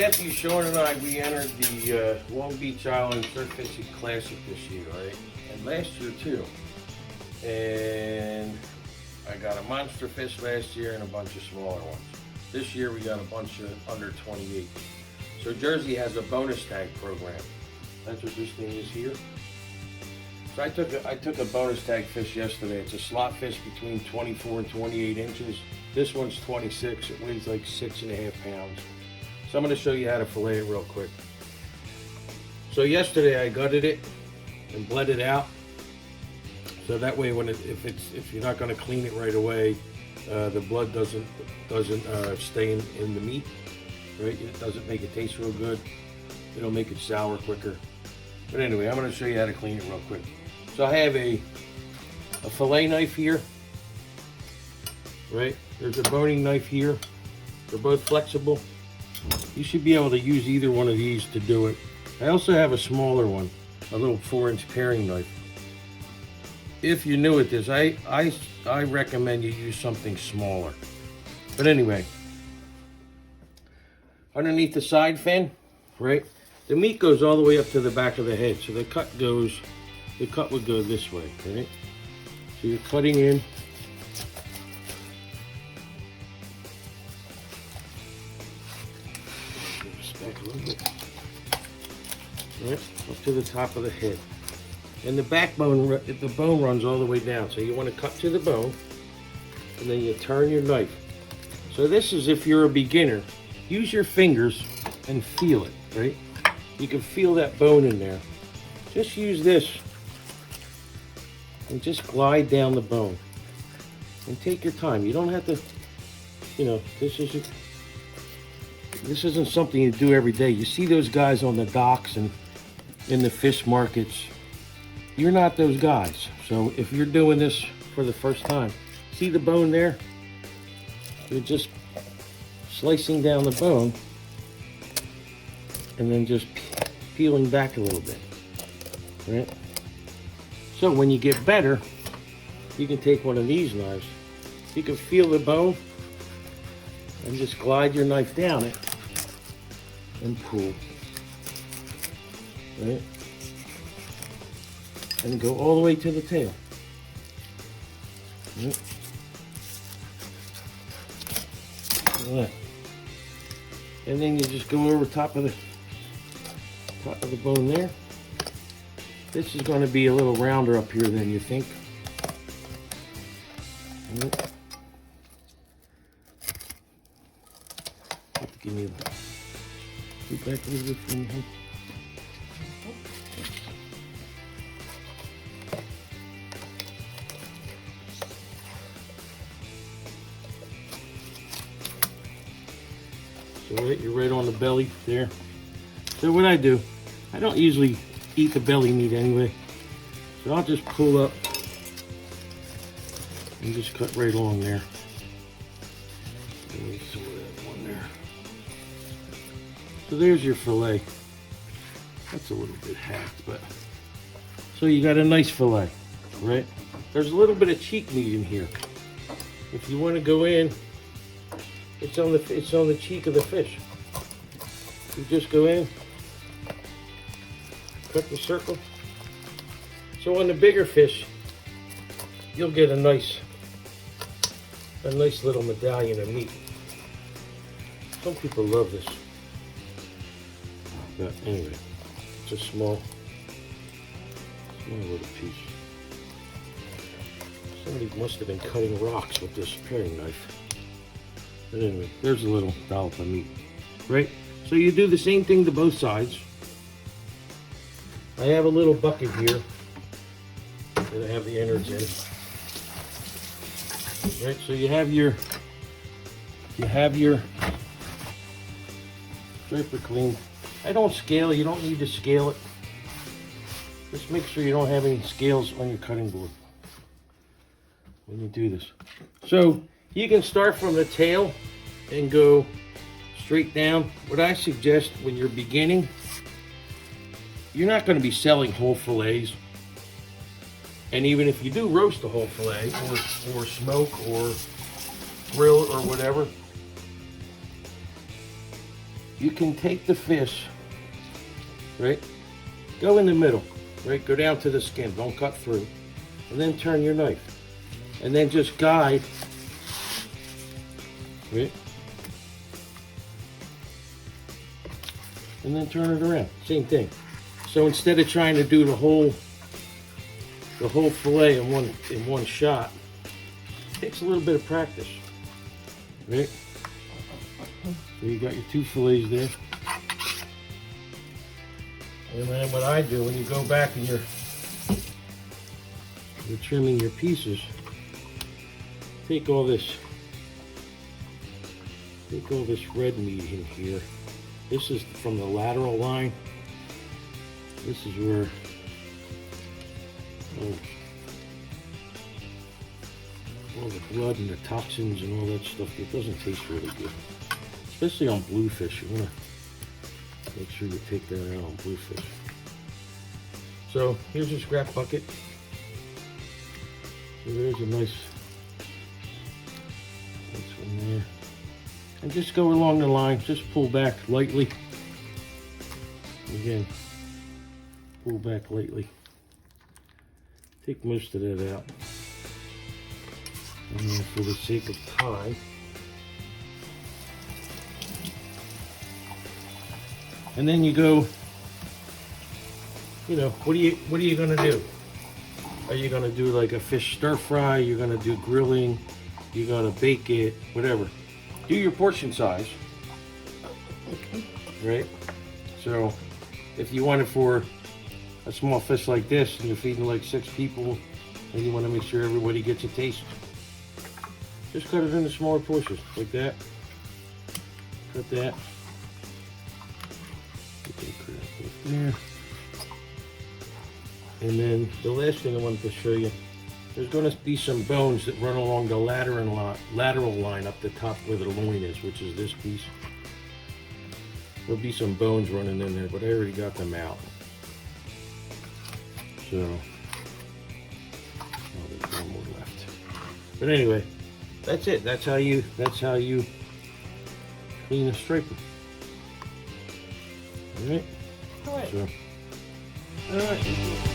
nephew Sean and I, we entered the Long Beach Island Surf Fishing Classic this year, right? And last year too. And I got a monster fish last year and a bunch of smaller ones. This year we got a bunch of under 28. So Jersey has a bonus tag program. That's what this thing is here. So I took a bonus tag fish yesterday. It's a slot fish between 24 and 28 inches. This one's 26. It weighs like 6.5 pounds. So I'm going to show you how to fillet it real quick. So yesterday I gutted it and bled it out. So that way, if you're not going to clean it right away, the blood doesn't stay in the meat, right? It doesn't make it taste real good. It'll make it sour quicker. But anyway, I'm going to show you how to clean it real quick. So I have a fillet knife here, right? There's a boning knife here. They're both flexible. You should be able to use either one of these to do it. I also have a smaller one, a little 4-inch paring knife. If you're new at this, I recommend you use something smaller. But anyway, underneath the side fin, right? The meat goes all the way up to the back of the head. So the cut would go this way, right? So you're cutting in. Back a little bit. Right, up to the top of the head. And the backbone, the bone runs all the way down. So you want to cut to the bone, and then you turn your knife. So this is if you're a beginner. Use your fingers and feel it, right? You can feel that bone in there. Just use this and just glide down the bone. And take your time. You don't have to, this isn't something you do every day. You see those guys on the docks and in the fish markets. You're not those guys. So if you're doing this for the first time, see the bone there? You're just slicing down the bone and then just peeling back a little bit, right? So when you get better, you can take one of these knives. You can feel the bone and just glide your knife down it and pull, right? And go all the way to the tail. Right? Like that. And then you just go over top of the bone there. This is going to be a little rounder up here than you think. Right. Have to give me a back a little bit from here. So you're right on the belly there. So what I do, I don't usually eat the belly meat anyway. So I'll just pull up and just cut right along there. Give me some of that one there. So there's your fillet. That's a little bit hacked, but so you got a nice fillet, right? There's a little bit of cheek meat in here. If you want to go in, it's on the cheek of the fish. You just go in, cut the circle. So on the bigger fish, you'll get a nice little medallion of meat. Some people love this. But anyway, it's a small little piece. Somebody must have been cutting rocks with this paring knife. But anyway, there's a little dollop of meat, right? So you do the same thing to both sides. I have a little bucket here that I have the innards in. Right, so you have your striper clean. I don't scale. You don't need to scale it. Just make sure you don't have any scales on your cutting board when you do this. So you can start from the tail and go straight down. What I suggest when you're beginning, you're not going to be selling whole fillets. And even if you do roast a whole fillet or smoke or grill or whatever, you can take the fish, right? Go in the middle, right? Go down to the skin, don't cut through. And then turn your knife. And then just guide, right? And then turn it around, same thing. So instead of trying to do the whole fillet in one shot, it takes a little bit of practice, right? So you got your 2 fillets there. And then what I do, when you go back and you're trimming your pieces, take all this red meat in here. This is from the lateral line. This is where all the blood and the toxins and all that stuff, it doesn't taste really good. Especially on bluefish, you want to make sure you take that out on bluefish. So here's your scrap bucket. So there's a nice one there. And just go along the line, just pull back lightly. Again, pull back lightly. Take most of that out. And then for the sake of time, and then you go, you know, what are you gonna do? Are you gonna do like a fish stir fry? You're gonna do grilling? You're gonna bake it? Whatever. Do your portion size, right? So if you want it for a small fish like this and you're feeding like 6 people and you want to make sure everybody gets a taste, just cut it into smaller portions like that. Cut that. There. And then the last thing I wanted to show you, there's going to be some bones that run along the lateral line up the top where the loin is, which is this piece. There'll be some bones running in there, but I already got them out. So, oh, there's one more left. But anyway, that's it. That's how you clean a striper. All right. All right. So, all right.